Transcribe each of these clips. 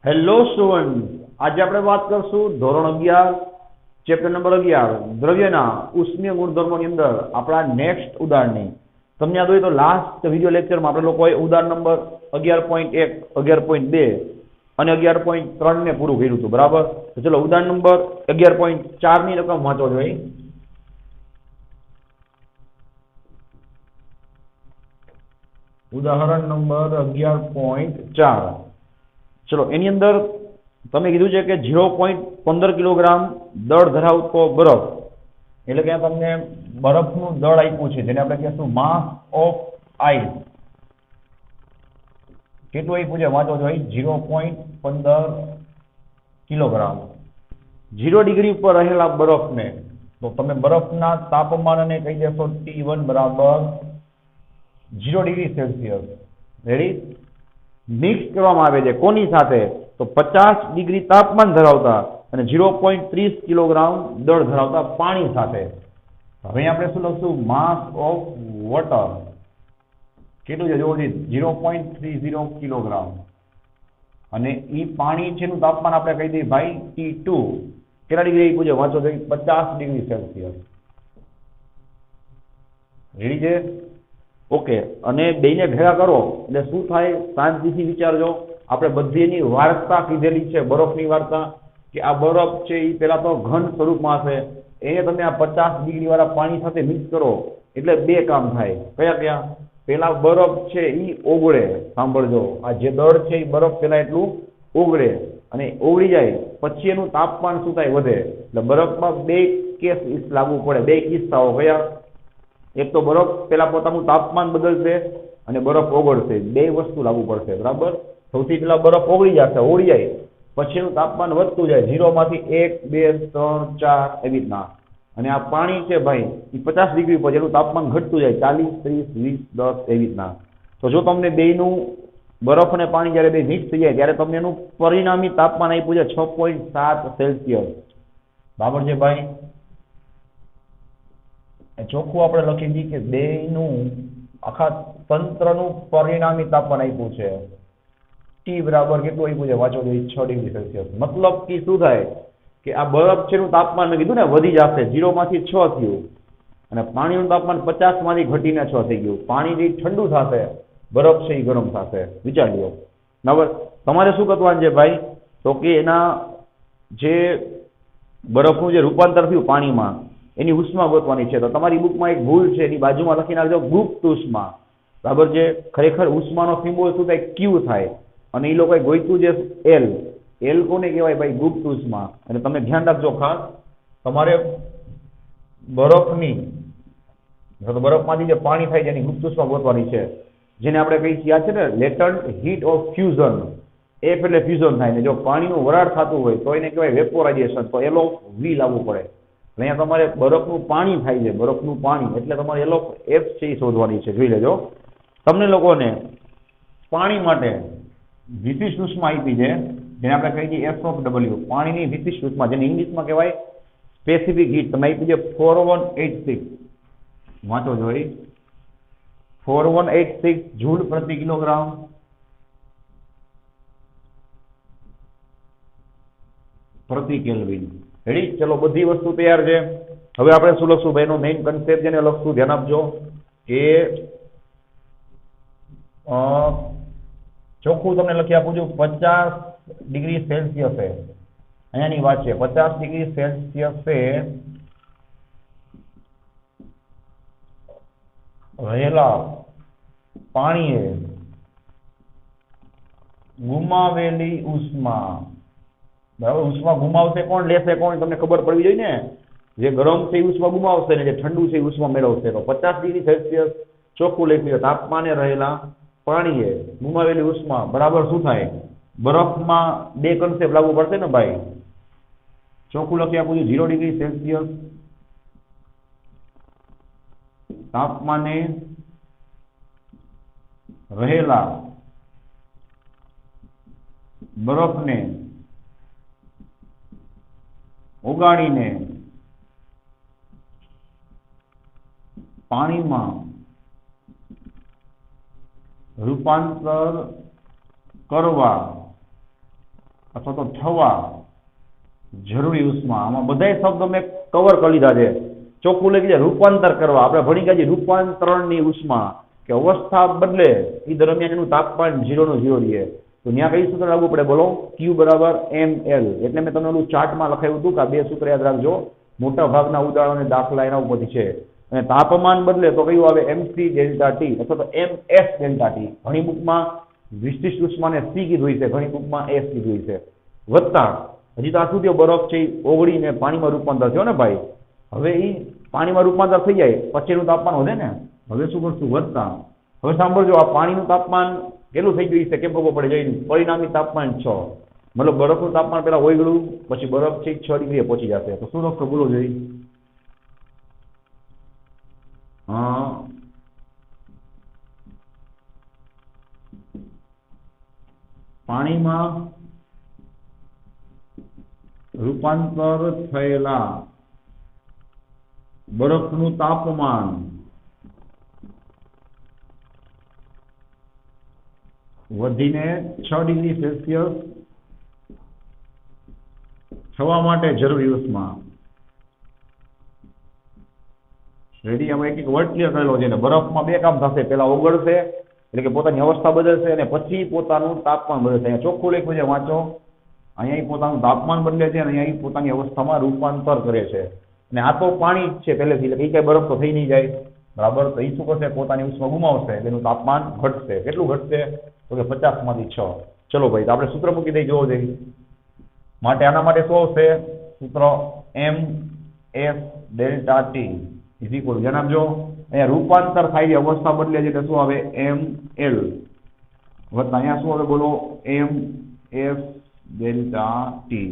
Hello student, આજે આપણે વાત કરશું ધોરણ 11 ચેપ્ટર નંબર 11 દ્રવ્યના ઉષ્મીય ગુણધર્મોની અંદર આપણા નેક્સ્ટ ઉદાહરણની. તમને યાદ હોય તો લાસ્ટ વિડિયો લેક્ચરમાં આપણે લોકોએ ઉદાહરણ નંબર 11.1, 11.2 અને 11.3 ને પૂરું કર્યું હતું, બરાબર? તો ચલો ઉદાહરણ નંબર 11.4 ની રકમ વાંચો જોઈએ. ઉદાહરણ નંબર 11.4. ચલો એની અંદર તમે કીધું છે કે 0.15 કિલોગ્રામ દળ ધરાવતો બરફ, એટલે કે તમને બરફનું દળ આપ્યું છે જેને આપણે કહીશું માસ ઓફ આઈસ. કેટલું આપ્યું છે વાંચો જોઈએ. 0.15 કિલોગ્રામ. 0 ડિગ્રી ઉપર રહેલા બરફને તો તમે બરફના તાપમાનને કહી દેશો T1 બરાબર 0 ડિગ્રી સેલ્સિયસ. રેડી? મિક્સ કરવામાં આવે છે કોની સાથે? તો 50 ડિગ્રી તાપમાન ધરાવતા અને 0.30 કિલોગ્રામ દળ ધરાવતા પાણી સાથે. હવે આપણે શું લખશું? માસ ઓફ વોટર. કેટલું છે જોવો? 0.30 કિલોગ્રામ. અને એ પાણી છે નું તાપમાન આપણે કહી દઈએ ભાઈ T2. કેટલા ડિગ્રી પૂછે વાંચો તો 50 ડિગ્રી સેલ્સિયસ. રેડી છે? ઓકે. અને બેને ભેગા કરો એટલે શું થાય? શાંતિથી વિચારજો. આપણે બધી એની વાર્તા કીધેલી છે, બરફની વાર્તા, કે આ બરફ છે એ પેલા તો ઘન સ્વરૂપમાં હશે, એને તમે આ 50 ડિગ્રી વાળા પાણી સાથે મિક્સ કરો એટલે બે કામ થાય. કયા કયા? પેલા બરફ છે એ ઓગળે. સાંભળજો, આ જે દળ છે એ બરફ પેલા એટલું ઓગળે, અને ઓગળી જાય પછી એનું તાપમાન શું થાય? વધે. એટલે બરફમાં બે કેસ લાગુ પડે, બે કિસ્સાઓ. કયા? એક તો બરફ પેલા પોતાનું તાપમાન બદલશે અને બરફ ઓગળશે. બે વસ્તુ લાગુ પડશે, બરાબર? સૌથી પેલા બરફ ઓગળી જશે, ઓગળી જાય પછી એનું તાપમાન વધતું જાય, 0 માંથી 1, 2, 3, 4 એવી રીતના. અને આ પાણી છે ભાઈ એ 50 ડિગ્રી પર એનું તાપમાન ઘટતું જાય, 40, 30, 20, 10 એવી રીતના. તો જો તમને બેયનું બરફ અને પાણી જ્યારે બે મિક્સ થઈ જાય ત્યારે તમને એનું પરિણામી તાપમાન આપ્યું છે 6.7 સેલ્સિયસ. બરાબર છે ભાઈ? ચોખ્ખું આપણે લખી દઈએ કે બેયનું આખા તંત્રનું પરિણામી તાપમાન આપ્યું છે T બરાબર કેટલું આપ્યું છે વાંચો 6 ડિગ્રી સેલ્સિયસ. મતલબ કે શું થાય કે આ બરફ છે નું તાપમાન મેં કીધું ને વધી જશે, 0 માંથી 6 થયું, અને પાણીનું તાપમાન 50 માંથી ઘટીને 6 થઈ ગયું. પાણી જે ઠંડુ થશે, બરફ છે એ ગરમ થશે. વિચારી લો. બરાબર? તમારે શું કરવાનું છે ભાઈ? તો કે એના જે બરફનું જે રૂપાંતર થયું પાણીમાં એની ઉષ્મા ગોતવાની છે. તો તમારી બુકમાં એક ભૂલ છે, એની બાજુમાં લખી નાખજો ગુપ્ત ઉષ્મા. બરાબર છે? ખરેખર ઉષ્માનો સિમ્બોલ શું થાય? Q થાય. અને એ લોકોએ ગોઈતું જે L. L કોને કહેવાય ભાઈ? ગુપ્ત ઉષ્મા. અને તમે ધ્યાન રાખજો ખાસ, તમારે બરફની બરફમાંથી જે પાણી થાય છે એની ગુપ્ત ઉષ્મા ગોતવાની છે, જેને આપણે કહીએ છીએ છે ને latent heat of fusion. F એટલે ફ્યુઝન થાય ને જો પાણીનું વરાળ થતું હોય તો એને કહેવાય વેપોરાઇઝેશન. તો L of V લાવવું પડે. અહીંયા તમારે બરફનું પાણી થાય છે, બરફનું પાણી, એટલે તમારે L of F છે એ શોધવાની છે. જોઈ લેજો. તમને લોકોને પાણી માટે વિશિષ્ટ ઉષ્મા આપી છે જેને આપણે કહીએ છીએ S of W. પાણીની વિશિષ્ટ ઉષ્મા, જેને ઇંગ્લિશમાં કહેવાય સ્પેસિફિક હીટ. તમે આપી છે 4186. વાંચો જોઈ. 4186 જૂલ પ્રતિ કિલોગ્રામ પ્રતિ કેલ્વિન. રેડી? ચલો બધી વસ્તુ તૈયાર છે. હવે આપણે શું લખશું ભાઈ? એનો મેઇન કન્સેપ્ટ જેને લખશું, ધ્યાન આપજો કે ચોખ્ખું તમને લખી આપું છું. 50 ડિગ્રી સેલ્સિયસે અહીંયાની વાત છે, 50 ડિગ્રી સેલ્સિયસે રહેલા પાણીએ ગુમાવેલી ઉષ્મા. બરાબર? ઉષ્મા ગુમાવશે કોણ? લેશે કોણ? તમને ખબર પડવી જોઈએ ને. જે ગરમ છે એ ઉષ્મા ગુમાવશે ને જે ઠંડુ છે એ ઉષ્મા મેળવશે. તો 50 ડિગ્રી સેલ્સિયસ ચોખ્ખું લખ્યું, તાપમાને રહેલા પાણીએ ગુમાવેલી ઉષ્મા બરાબર શું થાય? બરફમાં બે કન્સેપ્ટ લાગુ પડશે ને ભાઈ. ચોખ્ખું લખી આપું છું. 0 ડિગ્રી સેલ્સિયસ તાપમાને રહેલા બરફને ઓગાળીને પાણીમાં રૂપાંતર કરવા અથવા તો થવા જરૂરી ઉષ્મા, આમાં બધાય શબ્દો મેં કવર કરી લીધા છે. ચોખ્ખું લખી દે રૂપાંતર કરવા. આપણે ભણી ગયા છીએ રૂપાંતરણની ઉષ્મા કે અવસ્થા બદલે એ દરમિયાન એનું તાપમાન 0 નું 0 રહે. તો ત્યાં કઈ સૂત્ર લાગુ પડે બોલો? Q બરાબર ml. એટલે મેં તમને ઓલું ચાર્ટમાં લખાવ્યું હતું કે આ બે સૂત્ર યાદ રાખજો. મોટા ભાગના ઉદાહરણો દાખલા એના ઉપરથી છે. અને તાપમાન બદલે તો કયું આવે? mc ડેલ્ટા ટી અથવા તો ms ડેલ્ટા ટી. ઘણી બુકમાં વિશિષ્ટ ઉષ્માને c કીધું છે, ઘણી બુકમાં s કીધું છે. વત્તા હજી તો આ શું થયો? બરફ છે ઓગળીને પાણીમાં રૂપાંતર થયો ને ભાઈ. હવે એ પાણીમાં રૂપાંતર થઈ જાય પછીનું તાપમાન વધે ને. હવે શું કરશું? વધતા. હવે સાંભળજો, આ પાણીનું તાપમાન કેટલું થઈ ગયું છે કેમ ખબર પડે? જઈને પરિણામી તાપમાન 6. મતલબ બરફનું તાપમાન પેલા ઓગળ્યું, પછી બરફ છે 6 ડિગ્રીએ પહોંચી જશે. તો શું લખશો બોલો જોઈ? હા, પાણીમાં રૂપાંતર થયેલા બરફનું તાપમાન વધીને 6 ડિગ્રી સેલ્સિયસ થવા માટે જરૂરી ઉષ્મા. રેડી? આમાં એક વર્ડ ક્લિયર કરેલો છે. બરફમાં બે કામ થશે. પેલા ઓગળશે એટલે કે પોતાની અવસ્થા બદલશે અને પછી પોતાનું તાપમાન બદલશે. અહીંયા ચોખ્ખું લખ્યું છે, વાંચો. અહીંયા પોતાનું તાપમાન બદલે છે અને અહીંયા પોતાની અવસ્થામાં રૂપાંતર કરે છે. અને આ તો પાણી જ છે પહેલેથી, એટલે એ કઈ બરફ તો થઈ નહીં જાય. બરાબર? તો એ શું કરશે? પોતાની ઉષ્મા ગુમાવશે, એનું તાપમાન ઘટશે. કેટલું ઘટશે? તો કે 50 માંથી 6. ચલો ભાઈ, તો આપણે સૂત્ર મૂકી દઈ, જોવો જોઈએ. માટે આના માટે શું આવશે? સૂત્ર ms delta T is equal, જણાવજો. અહીંયા રૂપાંતર થાય છે, અવસ્થા બદલે છે એટલે શું આવે? ml વત્તા અહીંયા શું આવે બોલો? ms delta T.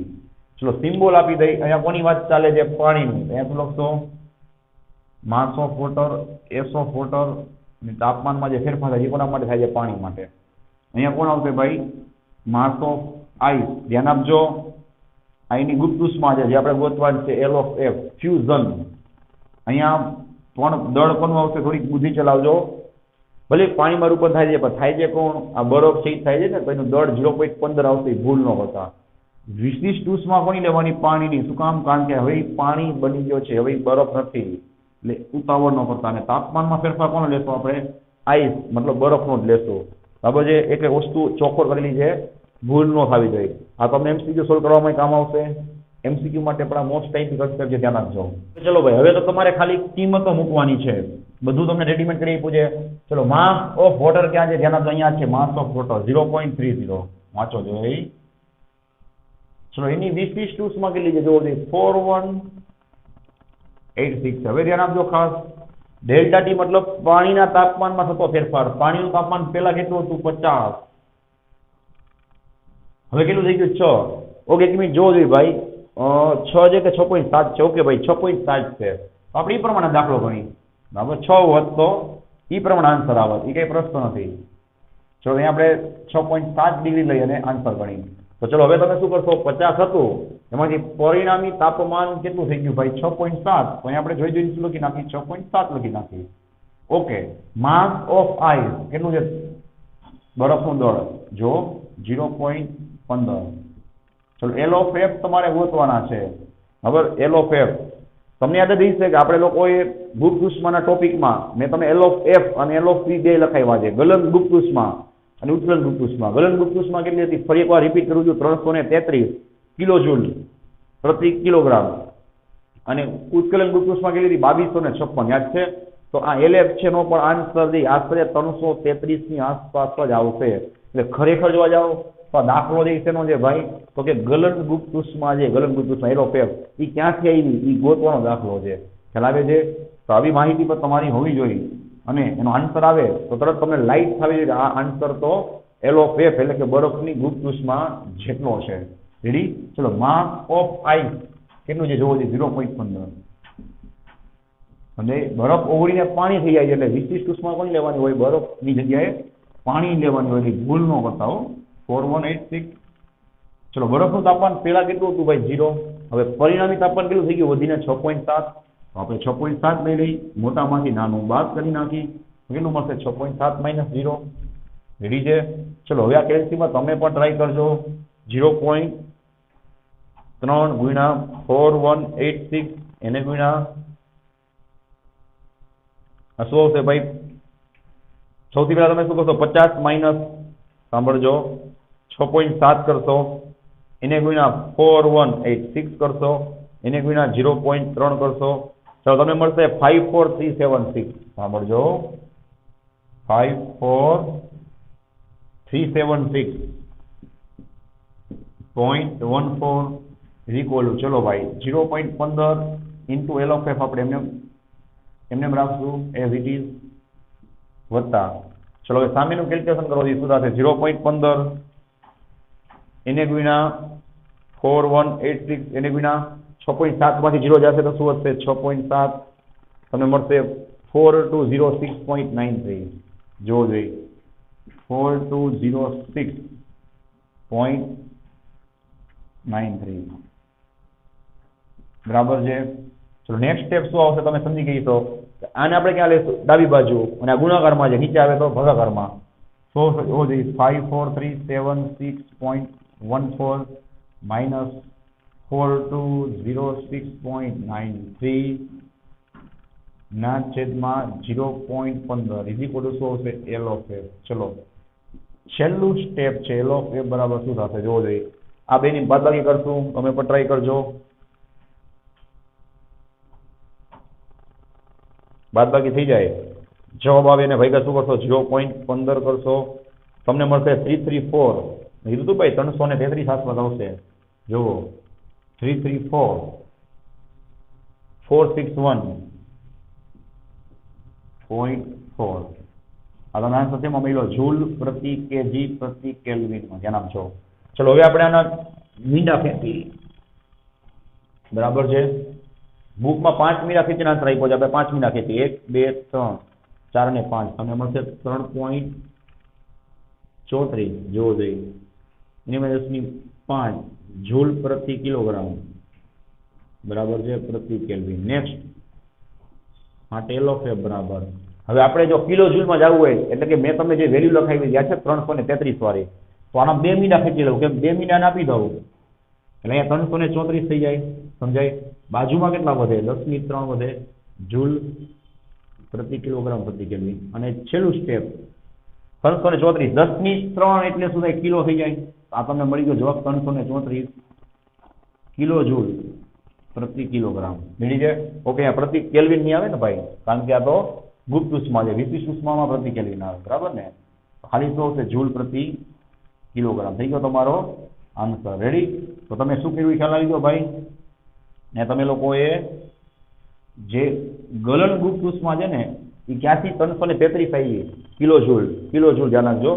ચલો સિમ્બોલ આપી દઈ. અહીંયા કોની વાત ચાલે છે? પાણીની. અહીંયા શું લખશો? માસ of water, S of water. અને તાપમાનમાં જે ફેરફાર થાય છે કોના માટે થાય છે? પાણી માટે. અહીંયા કોણ આવશે ભાઈ? Mass of ice. ધ્યાન આપજો, આઈની ગુપ્ત ઉષ્મા છે જે આપણે ગોતવાની છે, L of F ફ્યુઝન. અહીંયા પણ દળ કોનું આવશે? થોડીક બુદ્ધિ ચલાવજો. ભલે પાણીમાં રૂપાંતર થાય છે પણ થાય છે કોણ? આ બરફ છે થાય છે ને, તો એનું દળ 0.15 આવશે. ભૂલ ન હોતા. વિશિષ્ટ ઉષ્મા કોની લેવાની? પાણીની. શું કામ? કારણ કે હવે પાણી બની ગયો છે, હવે બરફ નથી. એટલે ઉતાવળ ન કરતા. અને તાપમાનમાં ફેરફાર કોનો લેશો આપણે? આઈસ મતલબ બરફનો જ લેશો. બરાબર છે? એટલે વસ્તુ ચોખ્ખો કરેલી છે, ભૂલ ન થવી જોઈએ. આ તમને એમસીક્યુ સોલ્વ કરવામાં કામ આવશે. એમસીક્યુ માટે પણ મોસ્ટ ટાઈપી કન્સેપ્ટ છે, ધ્યાન રાખજો. ચલો ભાઈ, હવે તો તમારે ખાલી કિંમતો મૂકવાની છે. બધું તમને રેડીમેડ કરી પૂછે. ચલો, માસ ઓફ વોટર ક્યાં છે? ધ્યાન આપજો, અહીંયા છે માસ ઓફ વોટર 0.30. વાંચો જોઈ. ચલો, એની વિશિષ્ટ ઉષ્મા કેટલી છે જોવો જોઈએ? 4186. હવે ધ્યાન આપજો ખાસ. ડેલ્ટા ટી મતલબ પાણીના તાપમાનમાં થતો ફેરફાર. પાણીનું તાપમાન પેલા કેટલું હતું? 50. હવે કેટલું થઈ ગયું? 6. ઓકે, એક મિનિટ જોવો જોઈએ ભાઈ. 6 છે કે 6.7 છે? ઓકે ભાઈ, 6.7 છે. તો આપણે એ પ્રમાણે દાખલો ગણી. બરાબર? 6 હોત તો એ પ્રમાણે આન્સર આવત. એ કઈ પ્રશ્ન નથી. ચલો, અહીંયા આપણે 6.7 ડિગ્રી લઈ અને આન્સર ગણી. તો ચલો, હવે તમે શું કરશો? 50 હતું, એમાંથી પરિણામી તાપમાન કેટલું થઈ ગયું ભાઈ? 6.7. તો અહીંયા આપણે જોઈ જોઈને શું લખી નાખી? 6.7 લખી નાખી. ઓકે. માસ ઓફ આઈસ કેટલું છે? બરફનું દળ જો 0.15. ચલો, L of F તમારે ગોતવાના છે. બરાબર? L of F તમને યાદ જ છે કે આપણે લોકોએ ગુપ્ત ઉષ્માના ટોપિકમાં મેં તમને L of F અને L of P બે લખાવ્યા છે. ગલન ગુપ્ત ઉષ્મા અને ઉત્કલન ગુપ્ત ઉષ્મા. ગલન ગુપ્ત ઉષ્મા કેટલી હતી? ફરી એકવાર રિપીટ કરું છું, 333 કિલોજૂલ પ્રતિ કિલોગ્રામ. અને ઉત્કલન ગુપ્ત ઉષ્મા કેટલી હતી? 2256. યાદ છે? તો આ LF છે નો પણ આન્સર દે આશરે 333 ની આસપાસ જ આવશે. એટલે ખરેખર જોવા જાવ તો દાખલો જે શેનો છે ભાઈ? તો કે ગલન ગુપ્ત ઉષ્મા છે. ગલન ગુપ્ત ઉષ્મા L of F એ ક્યાંથી આવી? એ ગોતવાનો દાખલો છે. ખ્યાલ આવે છે? તો આવી માહિતી પણ તમારી હોવી જોઈએ. અને એનો આન્સર આવે તો તરત તમને લાઈટ થવી જોઈએ કે આ આન્સર તો L of F એટલે કે બરફની ગુપ્ત ઉષ્મા જેટલો છે. રેડી? ચલો, માસ ઓફ આઈસ કેટલું છે જોવો જોઈએ? 0.15. અને બરફ ઓગળીને પાણી થઈ જાય છે એટલે વિશિષ્ટ ઉષ્મા કોની લેવાની હોય? બરફની જગ્યાએ પાણી લેવાની હોય. એટલે ભૂલ ન કરતા હો. 4186. ચલો, બરફનું તાપમાન પેલા કેટલું હતું ભાઈ? 0. હવે પરિણામી તાપમાન કેટલું થઈ ગયું? વધીને 6.7. તો આપણે 6.7 લઈ લઈ, મોટામાંથી નાનું બાદ કરી નાખી. કેટલું મળશે? 6.7 - 0. રેડી છે? ચલો, હવે આ કેલ્સીમાં તમે પણ ટ્રાય કરજો. 0.3 ગુણ્યા 4186 એને ગુણ્યા શું આવશે ભાઈ? સૌથી પહેલા તમે શું કરશો? 50 માઇનસ સાંભળજો 6.7 કરશો, એને ગુણ્યા 4186 કરશો, એને ગુણ્યા 0.3 કરશો, ચાલો તમને મળશે 54376. સાંભળજો 54376.14 ઇઝ ઇક્વલ ટુ, ચલો ભાઈ 0.15 ઇન્ટુ એલ ઓફ એફ આપણે એમને રાખશું એઝ ઇટ ઇઝ વત્તા, ચલો હવે સામેનું કેલ્ક્યુલેશન કરો શું થશે? 0.15 એને ગુણ્યા 4186 એને ગુણ્યા 6.7 માંથી 0 જશે તો શું વધશે? 6.7 તમને મળશે 4206.93. જોવો જોઈએ 4206.93 બરાબર છે. ચલો નેક્સ્ટ સ્ટેપ શું આવશે? તમે સમજી ગઈ તો આને આપણે ક્યાં લઈશું? ડાબી બાજુ, અને આ ગુણાકારમાં છે, નીચે આવે તો ભાગાકારમાં. શું હોવો જોઈએ? 54376.14 માઇનસ 4206.93 ના છેદમાં 0.15 ઇઝ ઇક્વલ ટુ શું આવશે? L of F. ચલો છેલ્લું સ્ટેપ છે એલ ઓફ એફ બરાબર શું થશે જોવો જોઈએ. આ બેની બાદબાકી કરશું, તમે પણ ટ્રાય કરજો. બાદબાકી થઈ જાય, જવાબ આવે એને ભાઈ શું કરશો? 0.15 કરશો, તમને મળશે 334. કીધું તું ભાઈ 333 આસપાસ આવશે. જુઓ 334,461.4. આ તમે આન્સર શેમાં મળ્યો? જૂલ પ્રતિ કેજી પ્રતિ કેલ્વિનમાં. ધ્યાન આપજો. ચલો હવે આપણે આના મીંડા ફેંકી બરાબર છે. બુકમાં 5 મીંડા ખેંચીને આન્સર આપ્યો છે, આપણે 5 મીંડા ખેંચી 1 2 3 4 અને 5 તમને મળશે 3.34. જોવો જોઈએ એની માં 10.5 જૂલ પ્રતિ કિલોગ્રામ બરાબર છે પ્રતિ કેલ્વિન. નેક્સ્ટ માટે એલ ઓફ એફ બરાબર. હવે આપણે જો કિલો જૂલમાં જવું હોય એટલે કે મેં તમને જે વેલ્યુ લખાવી છે 333 વાળી, તો આના 2 મીંડા ખેંચી લઉં, કેમ 2 મીંડા આપી દઉં એટલે અહીંયા 334 થઈ જાય. સમજાય? બાજુમાં કેટલા વધે? 10.3 વધે જૂલ પ્રતિ કિલોગ્રામ પ્રતિ કેલ્વિન. અને છેલ્લું સ્ટેપ 334 10.3 એટલે શું થાય? કિલો થઈ જાય. આ તમને મળી ગયો જવાબ 334 કિલો જૂલ પ્રતિ કિલોગ્રામ. મળી જાય. ઓકે, આ પ્રતિ કેલ્વિન નહીં આવે ને ભાઈ, કારણ કે આ તો ગુપ્ત ઉષ્મા છે. વિશિષ્ટ ઉષ્મામાં પ્રતિ કેલ્વિન આવે બરાબર ને. ખાલી શું આવશે? જૂલ પ્રતિ કિલોગ્રામ. થઈ ગયો તમારો આન્સર. રેડી? તો તમે શું કર્યું ખ્યાલ આવી ગયો ભાઈ? ને તમે લોકોએ જે ગલન ગુપ્ત ઉષ્મા છે ને એ ક્યાંથી 333 આવી? કિલો જૂલ ધ્યાન રાખજો.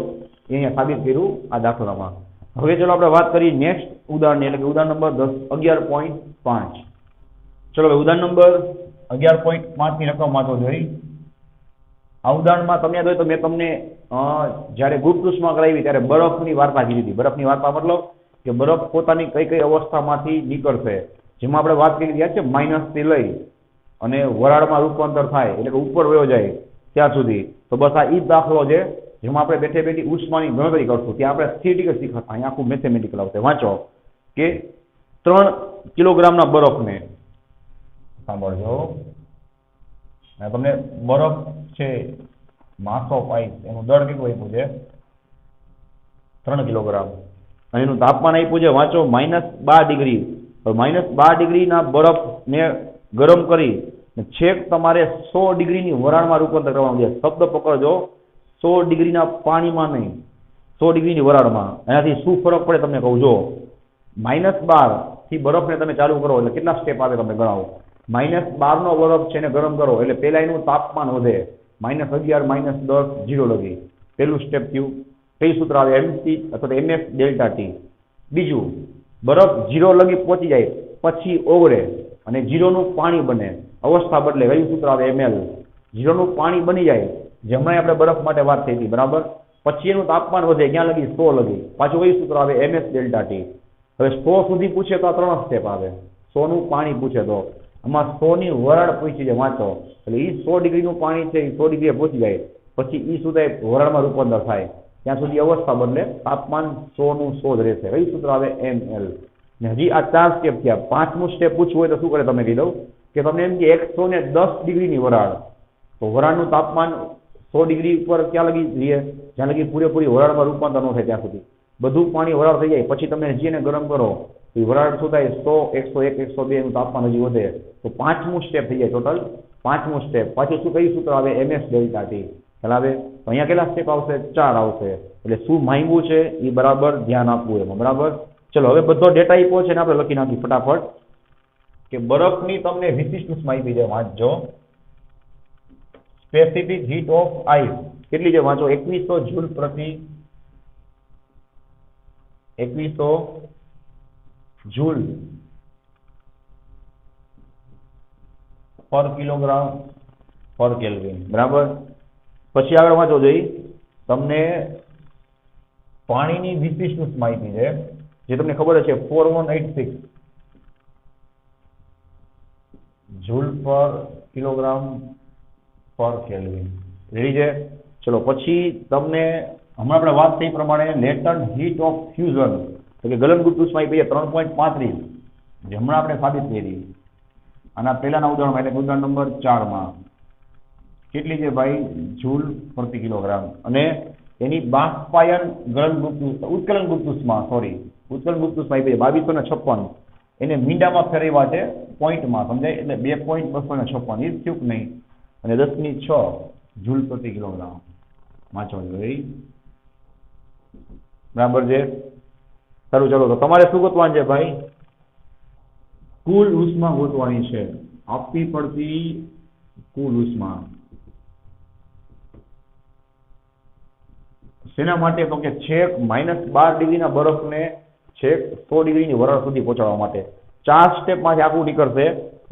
એ અહીંયા સાબિત કર્યું આ દાખલામાં. હવે ચલો આપણે વાત કરીએ નેક્સ્ટ ઉદાહરણ, એટલે કે ઉદાહરણ નંબર 11.5. ચલો હવે ઉદાહરણ નંબર 11.5 ની રકમ વાંચો જોઈએ. આ ઉદાહરણમાં તમને યાદ હોય તો મેં તમને જ્યારે ગુપ્ત ઉષ્મા કરાવી ત્યારે બરફની વાર્તા કીધી હતી. બરફની વાર્તા મતલબ કે બરફ પોતાની કઈ કઈ અવસ્થામાંથી નીકળશે, જેમાં આપણે વાત કરી રહ્યા છે માઇનસથી લઈ અને વરાળમાં રૂપાંતર થાય એટલે કે ઉપર વયો જાય ત્યાં સુધી. તો બસ આ ઈ દાખલો છે જેમાં આપણે બેઠે બેઠી ઉષ્માની ગણતરી કરશું. ત્યાં આપણે થિયરિટિકલ શીખતા, અહીંયા આખું મેથેમેટિકલ આવશે. વાંચો કે 3 કિલોગ્રામના બરફને, સાંભળજો, તમને બરફ છે માસ ઓફ આઈસ એનું દળ કેટલું આપ્યું છે? 3 કિલોગ્રામ. અને એનું તાપમાન આપ્યું છે વાંચો -12 ડિગ્રી. -12 ડિગ્રીના બરફને ગરમ કરી છેક તમારે 100 ડિગ્રીની વરાળમાં રૂપાંતર કરવાનું છે. શબ્દ પકડજો, 100 ડિગ્રીના પાણીમાં નહીં, 100 ડિગ્રીની વરાળમાં. એનાથી શું ફરક પડે તમને કહું. જો -12 થી બરફને તમે ચાલુ કરો એટલે કેટલા સ્ટેપ આવે તમે ગણાવો. -12 નો બરફ છે ને ગરમ કરો એટલે પેલા એનું તાપમાન વધે -11 -10 0 લગી. પહેલું સ્ટેપ થયું. કઈ સૂત્ર આવે? MC અથવા MS ડેલ્ટા T. બીજું, બરફ 0 લગી પહોંચી જાય પછી ઓગળે અને 0 નું પાણી બને, અવસ્થા બદલે. કયું સૂત્ર આવે? ML. 0 નું પાણી બની જાય, જેમણે આપણે બરફ માટે વાત થઈ હતી બરાબર. પછી એનું તાપમાન વધે ક્યાં લગી? 100 લગી. પાછું કયું સૂત્ર આવે? MS delta T. હવે 100 સુધી પૂછે તો આ 3 સ્ટેપ આવે. 100 નું પાણી પૂછે તો આમાં 100 ની વરાળ પૂછી જાય વાંચો, એટલે એ 100 ડિગ્રીનું પાણી છે એ 100 ડિગ્રીએ પહોંચી જાય પછી એ શું થાય? વરાળમાં રૂપાંતર થાય. ત્યાં સુધી અવસ્થા બદલે તાપમાન 100 નું 100 જ રહેશે. કયું સૂત્ર આવે? ml. ને હજી આ 4 સ્ટેપ થયા. પાંચમું સ્ટેપ પૂછવું હોય તો શું કરે તમે કહી દઉં કે તમને એમ કે 110 ડિગ્રીની વરાળ, તો વરાળનું તાપમાન 100 ડિગ્રી ઉપર ક્યાં લગી રહીએ? જ્યાં લગી પૂરેપૂરી વરાળમાં રૂપાંતર ન થાય ત્યાં સુધી. બધું પાણી વરાળ થઈ જાય પછી તમે હજી એને ગરમ કરો તો વરાળ શું થાય? 100, 101, 102 નું તાપમાન હજી વધે. તો પાંચમું સ્ટેપ થઈ જાય ટોટલ. પાંચમું સ્ટેપ પાછું શું કયું સૂત્ર આવે? ms delta T. ખ્યાલ આવે? તો અહીંયા કેટલા સ્ટેપ આવશે? 4 આવશે. એટલે શું માંગ્યું છે એ બરાબર ધ્યાન આપવું એમાં. બરાબર. ચલો હવે બધો ડેટા આપ્યો છે ને આપણે લખી નાખી ફટાફટ કે બરફની તમને વિશિષ્ટ ઉષ્મા આપી છે. વાંચજો. સ્પેસિફિક હીટ ઓફ આઈસ કેટલી છે? વાંચો. 2100 જૂલ પ્રતિ 2100 જૂલ પર કિલોગ્રામ પર કેલ્વિન. બરાબર. પછી આગળ વાંચો જોઈ તમને પાણીની વિશિષ્ટ ઉષ્મા આપી છે જે તમને ખબર છે 4186 જૂલ પર કિલોગ્રામ પર કેલ્વિન. રેડી છે? ચલો પછી તમને હમણાં આપણે વાત થઈ પ્રમાણે લેટન્ટ હીટ ઓફ ફ્યુઝન તો કે ગલનગુપ્ત ઉષ્મા આપી છે 3.35 જે હમણાં આપણે સાબિત કરી. આના પહેલાના ઉદાહરણમાં એટલે ઉદાહરણ નંબર 4 માં કેટલી છે ભાઈ? જૂલ પ્રતિ કિલોગ્રામ. અને એની બાષ્પાયન ઉત્કલનગુપ્ત ઉષ્મા ઉત્કલનગુપ્ત ઉષ્મા આપી છે 2256. એને મીંડામાં ફેરવ્યા છે પોઈન્ટમાં, સમજાય? એટલે 2.256 એ થયું કે નહીં. અને 10⁶ જૂલ પ્રતિ કિલોગ્રામ. વાંચો જોઈ. બરાબર છે? સારું. ચલો તો તમારે શું ગોતવાનું છે ભાઈ? કુલ ઉષ્મા ગોતવાની છે. આપવી પડતી કુલ ઉષ્મા. શેના માટે? તો કે છેક -12 ડિગ્રીના બરફને છેક 100 ડિગ્રીની વરાળ સુધી પહોંચાડવા માટે. 4 સ્ટેપમાં આખું નીકળશે.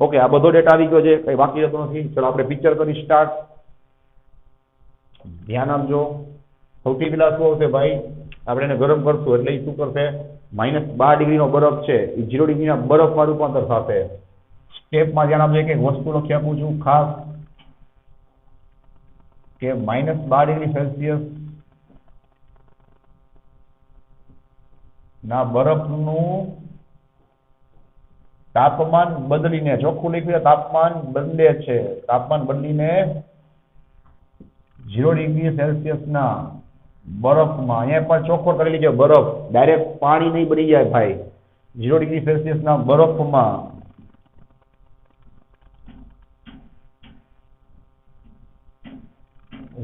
ઓકે, આ બધો ડેટા આવી ગયો છે, કઈ બાકી રહેતો નથી. ચલો આપણે પિક્ચર કરી સ્ટાર્ટ. ધ્યાન આપજો. સૌથી પહેલા શું આવશે ભાઈ? આપણે એને ગરમ કરશું એટલે એ શું કરશે? -12 ડિગ્રીનો બરફ છે એ 0 ડિગ્રીના બરફમાં રૂપાંતર થશે. સ્ટેપમાં ધ્યાન આપજો. એક વસ્તુ લખી આપું છું ખાસ કે -12 ડિગ્રી સેલ્સિયસ ના બરફનું તાપમાન બદલીને, ચોખ્ખું લખ્યું તાપમાન બદલે છે, તાપમાન બદલીને 0 ડિગ્રી સેલ્સિયસ ના બરફમાં, અહીંયા પણ ચોખ્ખો કરી લીધો બરફ, ડાયરેક્ટ પાણી નહીં બની જાય ભાઈ. 0 ડિગ્રી સેલ્સિયસ ના બરફમાં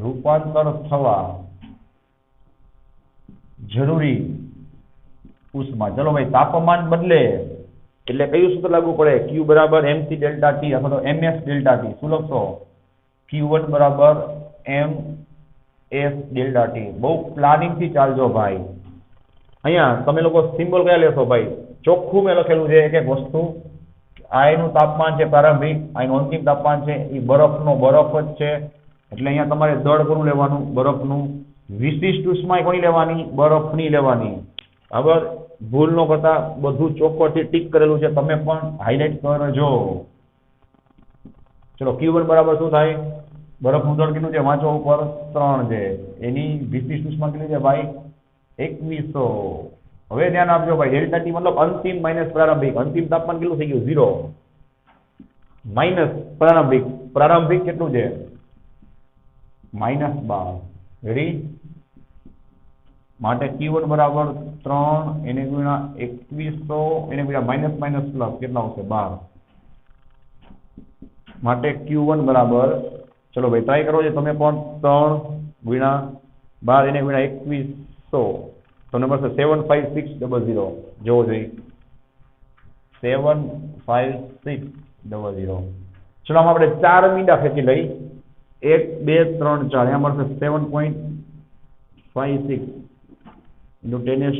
રૂપાંતર થવા જરૂરી ઉષ્મા. ચલો ભાઈ, તાપમાન બદલે એટલે કયું સૂત્ર લાગુ પડે? Q બરાબર mc ડેલ્ટા ટી અથવા તો ms ડેલ્ટા ટી. શું લખશો? Q1 બરાબર ms ડેલ્ટા ટી. બહુ પ્લાનિંગ થી ચાલજો ભાઈ. અહીંયા તમે લોકો સિમ્બોલ કયા લેશો ભાઈ? ચોખ્ખું મેં લખેલું છે એક એક વસ્તુ. આ એનું તાપમાન છે પ્રારંભિક, આ એનું અંતિમ તાપમાન છે, એ બરફનો બરફ જ છે. એટલે અહીંયા તમારે દળ કોનું લેવાનું? બરફનું. વિશિષ્ટ ઉષ્મા કોની લેવાની? બરફની લેવાની. બરાબર? ભૂલ ન કરતા બધું ચોખ્ખોથી ટીક કરેલું છે, તમે પણ હાઇલાઇટ કરજો. ચલો Q1 બરાબર શું થાય? બરફનું દળ કેટલું છે? વાંચો ઉપર 3 છે. એની વિશિષ્ટ ઉષ્મા કેટલી છે ભાઈ? 2100. હવે ધ્યાન આપજો ભાઈ, ડેલ્ટા ટી મતલબ અંતિમ માઇનસ પ્રારંભિક. અંતિમ તાપમાન કેટલું થઈ ગયું? 0 માઇનસ પ્રારંભિક. પ્રારંભિક કેટલું છે? -12. રેડી? માટે Q1 બરાબર 3 એને ગુણ્યા 2100 એને ગુણ્યા માઇનસ માઇનસ પ્લસ કેટલા આવશે? 12. માટે Q1 બરાબર, ચલો ભાઈ ટ્રાય કરો છો તમે પણ, 3 ગુણ્યા 12 એને ગુણ્યા 2100 તમને મળશે 75600. જોવો જોઈએ 75600. ચલો આમાં આપણે 4 મીંડા ખેંચી લઈ. 1 2 3 4 અહીંયા મળશે 7.56 × 10⁴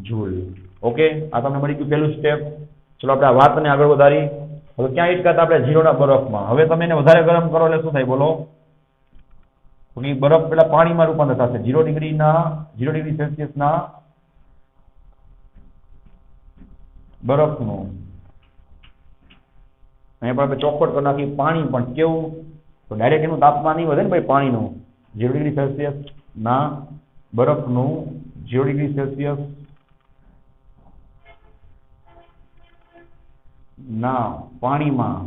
જૂલ. ઓકે, આ તમને મળી ગયું પહેલું સ્ટેપ. ચલો આપણે આ વાતને આગળ વધારી. હવે ક્યાં અટકાતા? આપણે 0 ના બરફમાં. હવે તમે એને વધારે ગરમ કરો એટલે શું થાય બોલો? બરફ પેલા પાણીમાં રૂપાંતર થશે. 0 ડિગ્રી સેલ્સિયસ ના બરફનું. અહીંયા પણ આપણે ચોખ્ખોટ કરી નાખી. પાણી પણ કેવું? તો ડાયરેક્ટ એનું તાપમાન નહીં વધે ને ભાઈ પાણીનું. 0 ડિગ્રી સેલ્સિયસ ના બરફનું 0 ડિગ્રી સેલ્સિયસ ના પાણીમાં,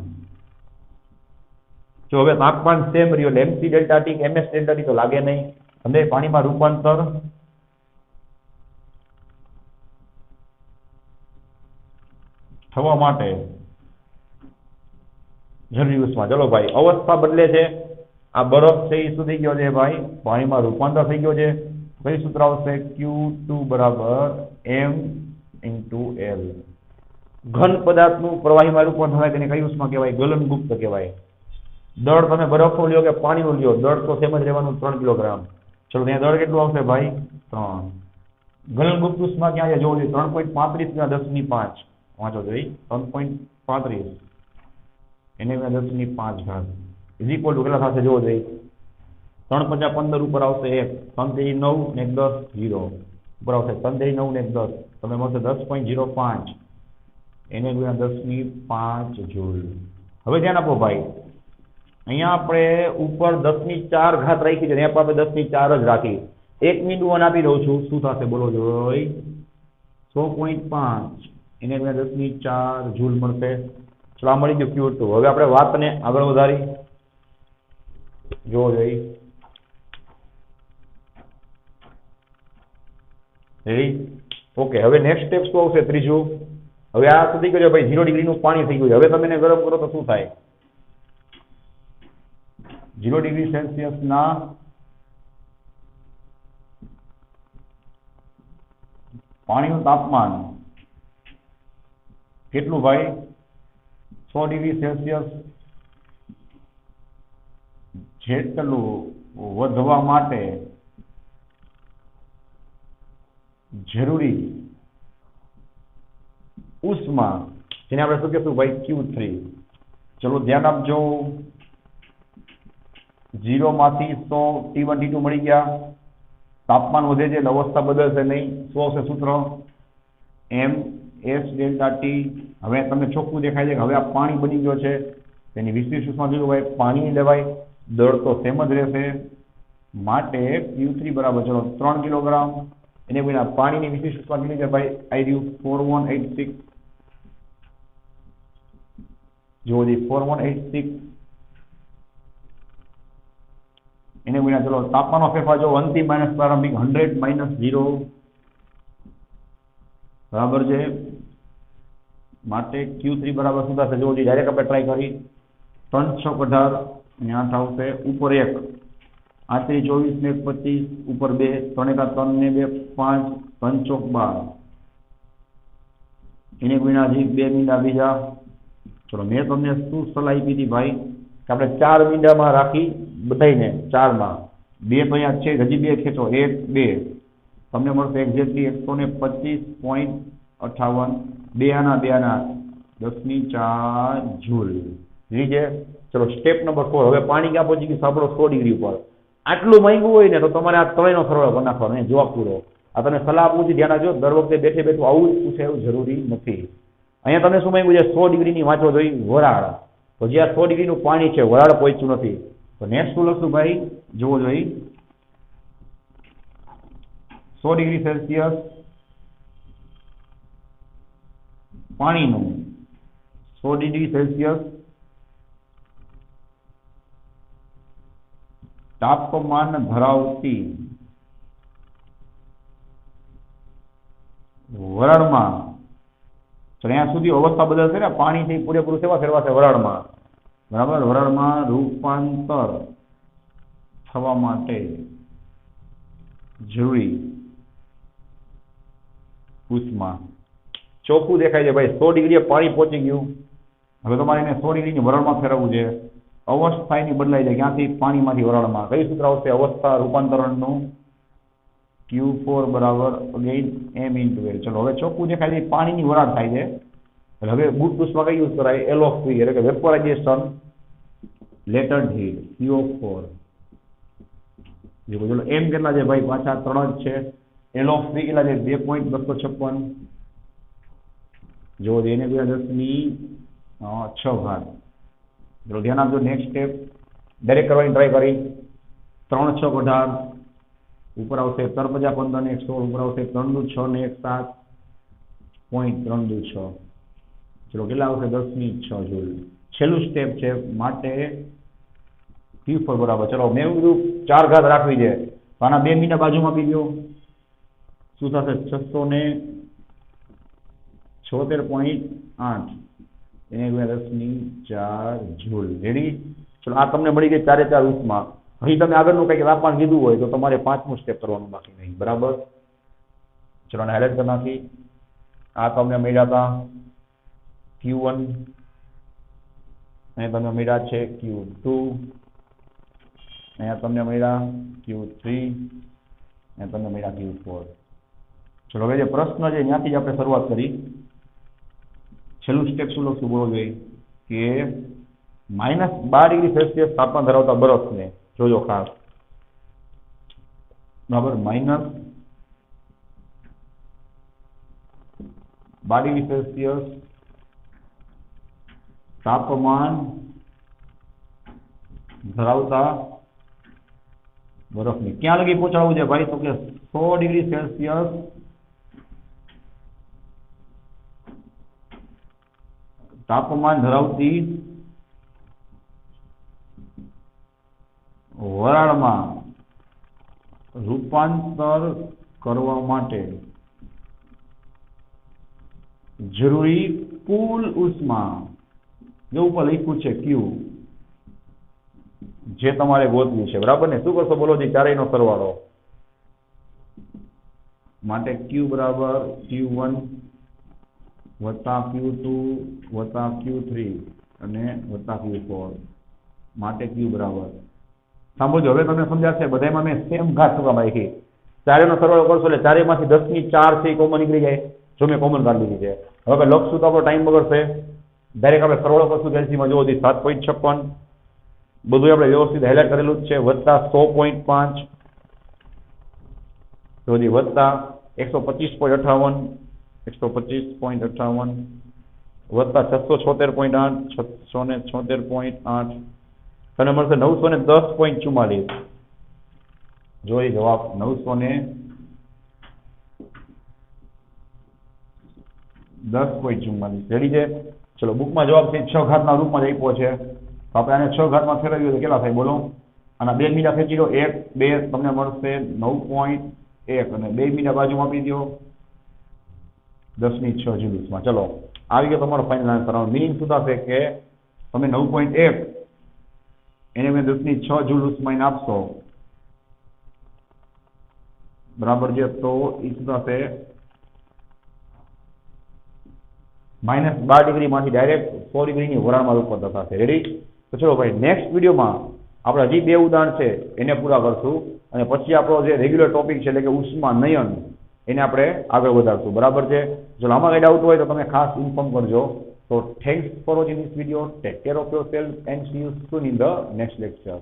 જો હવે તાપમાન સેમ રહ્યું એટલે MC ડેલ્ટા ટી કે MS ડેલ્ટા ટી તો લાગે નહીં, અને પાણીમાં રૂપાંતર થવા માટે જરૂરી ઉષ્મા. ચલો ભાઈ, અવસ્થા બદલે છે, આ બરફ છે એ શું થઈ ગયો છે ભાઈ, પાણીમાં રૂપાંતર થઈ ગયો છે. કઈ સૂત્ર આવશે? Q2 બરાબર M ઇન્ટુ L. ઘન પદાર્થનું પ્રવાહીમાં રૂપાંતર થાય તેને કઈ ઉષ્મા કહેવાય? ગલનગુપ્ત કહેવાય. દળ તમે બરફનું લ્યો કે પાણીનું લ્યો, દળ તો સેમ જ રહેવાનું, 3 કિલોગ્રામ. ચલો ત્યાં દળ કેટલું આવશે ભાઈ? 3. ગલનગુપ્ત ઉષ્મા ક્યાં છે જોવો જોઈએ, 3.35 × 10⁵ વાંચો જોઈએ, 3.35 એને 10⁵ ઇઝ ઇક્વલ ટુ કેટલા થશે જોવો જોઈએ, 3 × 5 = 15 ઉપર આવશે 1, 3 × 9 ને 1 10 0 ઉપર આવશે 3 × 9 ને 1 10, તમને મળશે 10.05 એને × 10⁵ જૂલ. હવે ધ્યાન આપો ભાઈ, અહીંયા આપણે ઉપર 10⁴ રાખી છે, અહીંયા આપણે 10⁴ જ રાખી. 1 બિંદુ આપી દઉં છું, શું થશે બોલો જોઈ? 100.5 એને × 10⁴ જૂલ મળશે. ચલો આ મળી ગયું Q2. હવે આપણે વાતને આગળ વધારી જોવો જોઈએ. રેડી? ઓકે, હવે નેક્સ્ટ સ્ટેપ શું આવશે? ત્રીજું. હવે આ શું થઈ ગયું છે ભાઈ? 0 ડિગ્રીનું પાણી થઈ ગયું છે. હવે તમે એને ગરમ કરો તો શું થાય? 0 ડિગ્રી સેલ્સિયસના પાણીનું તાપમાન કેટલું ભાઈ? 100 ડિગ્રી સેલ્સિયસ જેટલું વધવા માટે જરૂરી ઉષ્મા, જેને આપણે શું કહેશું ભાઈ? Q3. ચલો ધ્યાન આપજો, 0 માંથી 100 T1 T2 મળી ગયા. તાપમાન વધે છે એટલે અવસ્થા બદલશે નહીં. શું આવશે સૂત્ર? MS delta T. હવે તમને ચોખ્ખું દેખાય છે કે હવે આ પાણી બની ગયો છે, તેની વિશિષ્ટ ઉષ્મા જોયું ભાઈ, પાણી લેવાય, દળ તો સેમ જ રહેશે, માટે Q3 બરાબર ચલો 3 કિલોગ્રામ. એને વિના પાણીની વિશિષ્ટ ઉષ્મા કેટલી છે ભાઈ? I રહ્યું 4186. જો 4186 એને વિના ચલો તાપમાનનો ફેરફાર જો 1 થી માઇનસ પ્રારંભિક 100 - 0 બરાબર છે, માટે Q3 બરાબર શું થશે જો ડાયરેક્ટ આપણે ટ્રાય કરી. 3 6 18 અને 8 આવશે, ઉપર 1 8 × 24 ને 25 ઉપર 2 3 × 3 ને 2 5 3 × 12 એને વિના હજી 2 મીંડા બીજા. ચલો મેં તમને શું સલાહ આપી હતી ભાઈ કે આપણે 4 મીંડામાં રાખી બધાઈને, 4માં 2 તો અહીંયા છે, હજી 2 ખેંચો, 1 2 તમને મળશે એક્ઝેક્ટલી 125.58. 2 આના 10⁴ જૂલ. રીજે. ચલો સ્ટેપ નંબર 4. હવે પાણી ક્યાં પહોંચી ગયું? સાંભળો, 100 ડિગ્રી ઉપર. આટલું માંગ્યું હોય ને તો તમારે આ ત્રણેયનો સરવાળો કરી નાખવાનો, જવાબ પૂરો. આ તમે સલાહ આપું છું, ધ્યાન રાખજો, દર વખતે બેઠે બેઠું આવું જ પૂછે એવું જરૂરી નથી. અહીંયા તમે શું માંગ્યું છે? 100 ડિગ્રીની વાંચો જોઈ, વરાળ. તો જ્યાં 100 ડિગ્રીનું પાણી છે, વરાળ પહોંચ્યું નથી, તો નેક્સ્ટ શું લખશું ભાઈ? જોવો જોઈ, 100 ડિગ્રી સેલ્સિયસ પાણીનું 100 ડિગ્રી સેલ્સિયસ તાપમાન ધરાવતી વરાળમાં, ત્યાં સુધી અવસ્થા બદલશે ને, પાણીથી પૂરેપૂરું સેવા ફેરવાશે વરાળમાં, બરાબર? વરાળમાં રૂપાંતર થવા માટે જરૂરી ઉષ્મા. ચોખ્ખું દેખાય છે ભાઈ, 100 ડિગ્રીએ પાણી પહોંચી ગયું. હવે તમારે એને 100 ડિગ્રીની વરાળમાં ફેરવવું છે. અવસ્થા એની બદલાઈ જાય, ક્યાંથી? પાણીમાંથી વરાળમાં. કઈ સૂત્ર આવશે અવસ્થા રૂપાંતરણનું? Q4 બરાબર અગેન M ઇન્ટુ L. ચલો હવે ચોખ્ખું દેખાય છે, પાણીની વરાળ થાય છે. હવે બુટ ઉષ્મા કઈ યુઝ કરાય? LO3 એટલે કે વેપોરાઇઝેશન લેટન્ટ હીટ, CO4. ચલો M કેટલા છે ભાઈ? પાછા 3 જ છે. LO3 કેટલા છે? 2.256. જો એને 10⁶. જો ધ્યાન આપજો, નેક્સ્ટ સ્ટેપ ડાયરેક્ટ કરવાની ટ્રાય કરી. 3 6 18 ઉપર આવશે 3×15 ને 1 16, ઉપર આવશે 3×6 ને 1 7.3×6. ચલો કેટલા આવશે? 10⁶ જૂલ. છેલ્લું સ્ટેપ છે માટે Q4 બરાબર. ચલો મેં એવું કીધું 4 ઘાત રાખવી છે, તો આના 2 મીના બાજુમાં આપી દો. શું થશે? 676.8 એને ગુણ્યા 10⁴ જૂલ. રેડી? ચલો આ તમને મળી ગઈ 4 4 ઉષ્મા. અહીં તમે આગળનું કંઈક તાપમાન કીધું હોય તો તમારે 5મું સ્ટેપ કરવાનું બાકી નહીં. બરાબર? ચલો આને હાઇલાઇટ કરી નાખી. આ તમને મળ્યા હતા Q1, અને તમને મળ્યા છે Q2, અહીંયા તમને મળ્યા Q3, અને તમને મળ્યા Q4. ચલો હવે જે પ્રશ્ન છે ત્યાંથી જ આપણે શરૂઆત કરી. છેલ્લું સ્ટેપ શું લખશું બોલો જોઈએ કે -12°C તાપમાન ધરાવતા બરફને જોજો ખાસ. બરાબર, -12°C તાપમાન ધરાવતા બરફને ક્યાં લગી પહોંચાડવું છે ભાઈ? તો કે 100°C તાપમાન ધરાવતી વરાળમાં રૂપાંતર કરવા માટે જરૂરી કુલ ઉષ્મા, જે ઉપર લખ્યું છે Q, જે તમારે ગોતવી છે. બરાબર ને? શું કરશો બોલો જી? ચારેયનો સરવાળો માટે Q બરાબર Q1 વત્તા Q2 વત્તા Q3 અને વત્તા Q4 માટે Q બરાબર. સાંભળજો, હવે તમને સમજાશે. બધામાં મેં સેમ ઘાત કરવા માંગી. ચારેયનો સરવાળો કરશો એટલે ચારેયમાંથી 10⁴ છે એ કોમન નીકળી જાય. જો મેં કોમન કાઢી લીધી છે. હવે લખશું તો આપણો ટાઈમ બગડશે. ડાયરેક્ટ આપણે સરવાળો કરશું કેલ્સીમાં જોવો 7.56, બધું આપણે વ્યવસ્થિત હાઇલાઇટ કરેલું જ છે, વત્તા 100.5 જોજી, વત્તા 125.58 125.58 વત્તા 676.8 676.8 તને મળશે 910.44. જોઈ જવાબ 910.44. રેડી છે? ચલો બુકમાં જવાબ છે 6 ઘાતના રૂપમાં જ આપ્યો છે. તો આપણે આને 6 ઘાતમાં ફેરવીએ તો કેટલા થાય બોલો? આના 2 મીના ખેંચી લો, 1 2 તમને મળશે 9.1 અને 2 મીના બાજુમાં આપી દો 10⁶ જૂલમાં. ચલો આવી ગયો તમારો ફાઇનલ આન્સર. મિનિંગ શું થશે કે તમે 9.1 એને મેં 10⁶ જૂલ ઉષ્માઈને આપશો. બરાબર છે? તો એ શું થશે? -12° માંથી ડાયરેક્ટ 100° ની વરાળમાં રૂપાંતર થશે. રેડી? તો ચલો ભાઈ નેક્સ્ટ વિડીયોમાં આપણે હજી 2 ઉદાહરણ છે એને પૂરા કરશું, અને પછી આપણો જે રેગ્યુલર ટોપિક છે એટલે કે ઉષ્માનયન એને આપણે આગળ વધારશું. બરાબર છે? જો આમાં કઈ ડાઉટ હોય તો તમે ખાસ ઇન્ફોર્મ કરજો. So thanks for watching this video. Take care of yourself and see you soon in the next lecture.